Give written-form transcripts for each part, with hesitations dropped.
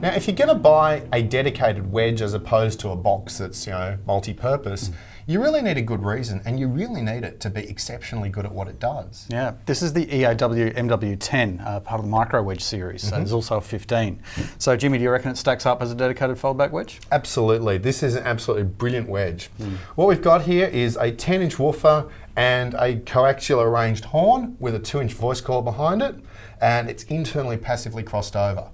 Now, if you're going to buy a dedicated wedge as opposed to a box that's, multi-purpose, you really need a good reason, and you really need it to be exceptionally good at what it does. Yeah, this is the EAW MW10, part of the Microwedge series. So there's also a 15. So Jimmy, do you reckon it stacks up as a dedicated foldback wedge? Absolutely. This is an absolutely brilliant wedge. What we've got here is a 10-inch woofer and a coaxial arranged horn with a 2-inch voice coil behind it, and it's internally passively crossed over.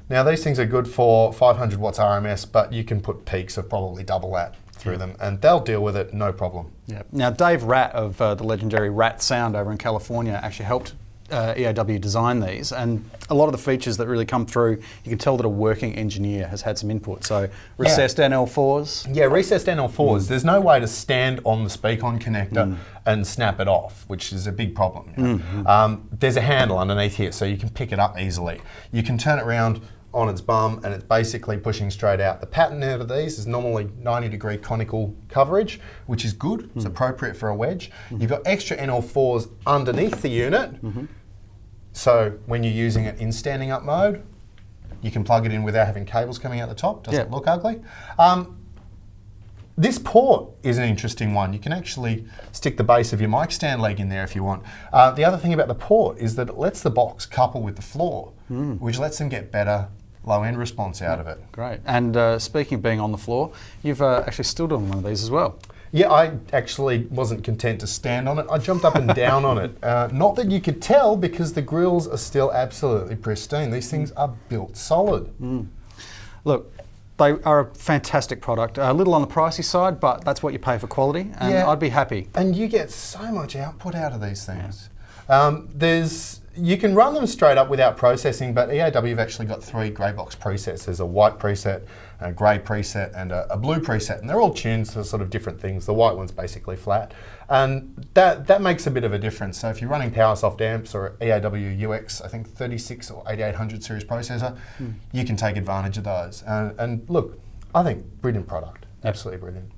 Now, these things are good for 500 watts RMS, but you can put peaks of probably double that through them, and they'll deal with it no problem. Yeah. Now, Dave Ratt of the legendary Ratt Sound over in California actually helped EAW design these, and a lot of the features that really come through, you can tell that a working engineer has had some input. So recessed NL4s. Yeah, recessed NL4s. There's no way to stand on the speak-on connector and snap it off, which is a big problem. There's a handle underneath here, so you can pick it up easily. You can turn it around on its bum, and it's basically pushing straight out. The pattern out of these is normally 90-degree conical coverage, which is good. It's appropriate for a wedge. You've got extra NL4s underneath the unit, so when you're using it in standing up mode, you can plug it in without having cables coming out the top. Doesn't look ugly. This port is an interesting one. You can actually stick the base of your mic stand leg in there if you want. The other thing about the port is that it lets the box couple with the floor, which lets them get better low-end response out of it. Great. And speaking of being on the floor, you've actually stood on one of these as well. Yeah, I actually wasn't content to stand on it. I jumped up and down on it. Not that you could tell, because the grills are still absolutely pristine. These things are built solid. Look, they are a fantastic product. A little on the pricey side, but that's what you pay for quality, and I'd be happy. And you get so much output out of these things. You can run them straight up without processing, but EAW have actually got 3 grey box presets. There's a white preset, a grey preset, and a blue preset, and they're all tuned to sort of different things. The white one's basically flat, and that makes a bit of a difference. So if you're running PowerSoft amps or EAW UX, I think 36 or 8800 series processor, you can take advantage of those. And look, I think brilliant product, absolutely brilliant.